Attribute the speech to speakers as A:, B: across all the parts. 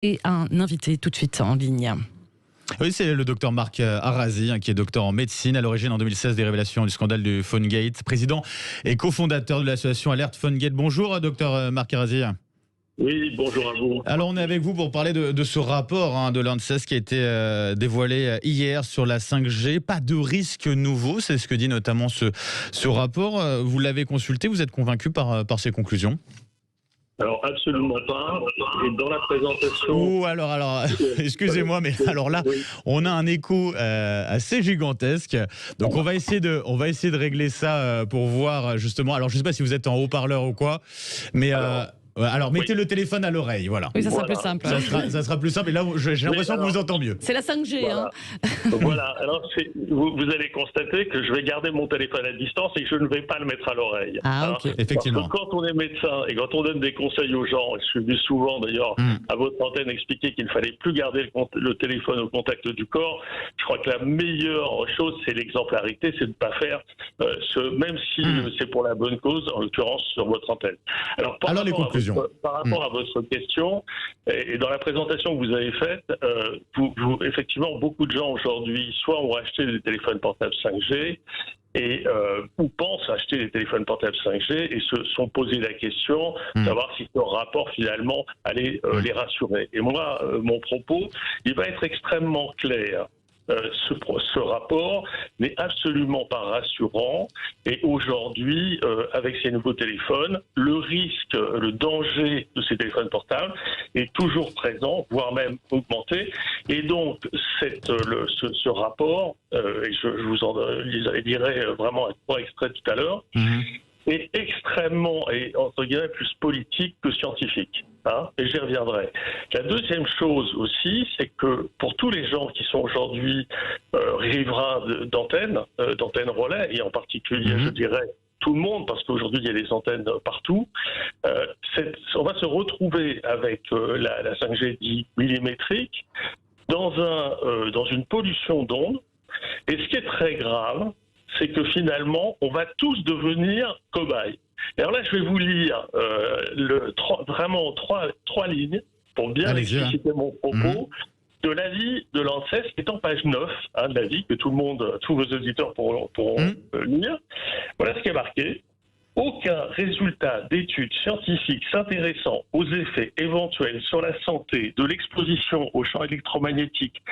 A: Et un invité tout de suite en ligne.
B: Oui, c'est le docteur Marc Arazi, qui est docteur en médecine, à l'origine en 2016 des révélations du scandale du PhoneGate, président et cofondateur de l'association Alerte PhoneGate. Bonjour, docteur Marc Arazi.
C: Oui, bonjour à vous.
B: Alors, on est avec vous pour parler de ce rapport de l'ANSES qui a été dévoilé hier sur la 5G. Pas de risque nouveau, c'est ce que dit notamment ce rapport. Vous l'avez consulté, vous êtes convaincu par ces conclusions ?
C: Alors, absolument pas. Et dans la présentation...
B: Oh, alors, excusez-moi, mais alors là, on a un écho assez gigantesque. Donc, on va essayer de régler ça pour voir justement. Alors, je ne sais pas si vous êtes en haut-parleur ou quoi, mais... Alors, mettez le téléphone à l'oreille, voilà.
A: Oui, ça sera plus simple.
B: Ça sera plus simple, et là, j'ai l'impression que vous entendez mieux.
A: C'est la 5G,
C: voilà. Voilà, alors vous allez constater que je vais garder mon téléphone à distance et que je ne vais pas le mettre à l'oreille.
A: Ah, ok.
B: Effectivement.
C: Parce que quand on est médecin et quand on donne des conseils aux gens, et je suis venu souvent d'ailleurs à votre antenne expliquer qu'il ne fallait plus garder le téléphone au contact du corps, je crois que la meilleure chose, c'est l'exemplarité, c'est de ne pas faire même si c'est pour la bonne cause, en l'occurrence sur votre antenne. Alors les conclusions. Par rapport à votre question, et dans la présentation que vous avez faite, effectivement, beaucoup de gens aujourd'hui, soit ont acheté des téléphones portables 5G, ou pensent acheter des téléphones portables 5G et se sont posé la question de savoir si ce rapport finalement allait les rassurer. Et moi, mon propos, il va être extrêmement clair. Ce rapport n'est absolument pas rassurant et aujourd'hui, avec ces nouveaux téléphones, le risque, le danger de ces téléphones portables est toujours présent, voire même augmenté. Et donc, ce rapport, et je vous en dirai vraiment un trois extraits tout à l'heure, est extrêmement, et entre guillemets, plus politique que scientifique. Et j'y reviendrai. La deuxième chose aussi, c'est que pour tous les gens qui sont aujourd'hui riverains d'antennes relais, et en particulier, je dirais, tout le monde, parce qu'aujourd'hui, il y a des antennes partout, on va se retrouver avec la 5G dit millimétrique dans une pollution d'ondes. Et ce qui est très grave, c'est que finalement, on va tous devenir cobayes. Et alors là, je vais vous lire vraiment trois lignes pour bien expliciter mon propos de l'avis de l'ANSES, qui est en page 9, de l'avis que tous vos auditeurs pourront lire. Voilà ce qui est marqué. Aucun résultat d'études scientifiques s'intéressant aux effets éventuels sur la santé de l'exposition aux champs électromagnétiques,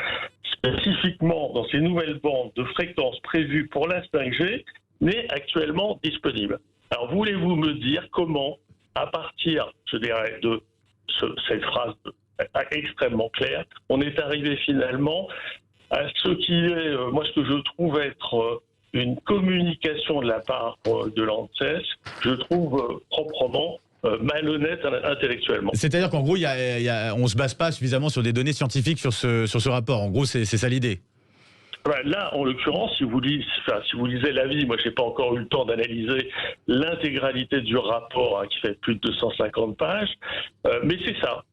C: spécifiquement dans ces nouvelles bandes de fréquences prévues pour la 5G, n'est actuellement disponible. Alors, voulez-vous me dire comment, à partir, je dirais, de cette phrase extrêmement claire, on est arrivé finalement à ce qui est, moi, ce que je trouve être une communication de la part de l'ANSES, je trouve proprement malhonnête intellectuellement.
B: C'est-à-dire qu'en gros, on ne se base pas suffisamment sur des données scientifiques sur ce rapport. En gros, c'est ça l'idée.
C: Là, en l'occurrence, si vous lisez l'avis, moi, je n'ai pas encore eu le temps d'analyser l'intégralité du rapport qui fait plus de 250 pages, mais c'est ça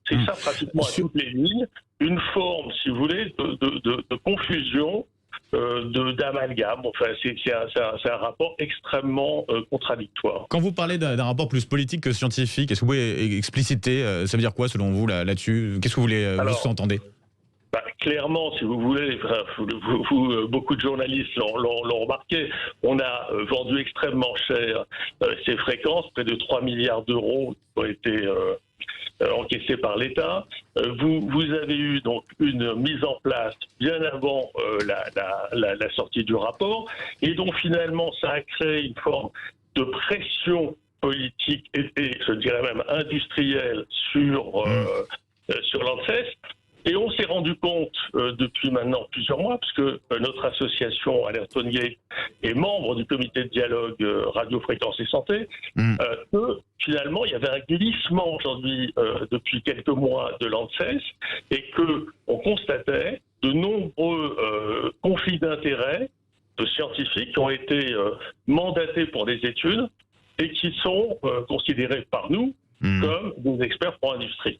C: pratiquement à toutes les lignes, une forme, si vous voulez, de confusion, d'amalgame. Enfin, c'est un rapport extrêmement contradictoire.
B: Quand vous parlez d'un rapport plus politique que scientifique, est-ce que vous pouvez expliciter, ça veut dire quoi selon vous là-dessus ? Qu'est-ce que vous voulez sous-entendre ?
C: Clairement, si vous voulez, beaucoup de journalistes l'ont remarqué, on a vendu extrêmement cher ces fréquences, près de 3 milliards d'euros qui ont été encaissés par l'État. Vous avez eu donc une mise en place bien avant la sortie du rapport, et donc finalement ça a créé une forme de pression politique et je dirais même industrielle sur l'ANSES. Et on s'est rendu compte depuis maintenant plusieurs mois, puisque notre association Alerte PhoneGate est membre du comité de dialogue radio-fréquence et santé, que finalement il y avait un glissement aujourd'hui depuis quelques mois de l'ANSES et qu'on constatait de nombreux conflits d'intérêts de scientifiques qui ont été mandatés pour des études et qui sont considérés par nous comme des experts pour l'industrie.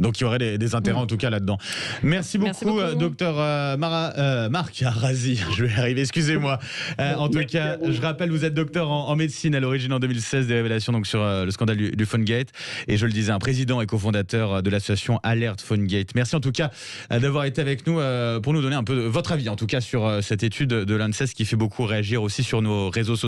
B: Donc il y aurait des intérêts en tout cas là-dedans. Merci beaucoup, docteur Marc Arazi. Je vais y arriver, excusez-moi. En tout cas, je rappelle, vous êtes docteur en médecine, à l'origine en 2016 des révélations donc sur le scandale du PhoneGate. Et je le disais, un président et cofondateur de l'association Alert PhoneGate. Merci en tout cas d'avoir été avec nous pour nous donner un peu votre avis en tout cas sur cette étude de l'ANSES qui fait beaucoup réagir aussi sur nos réseaux sociaux.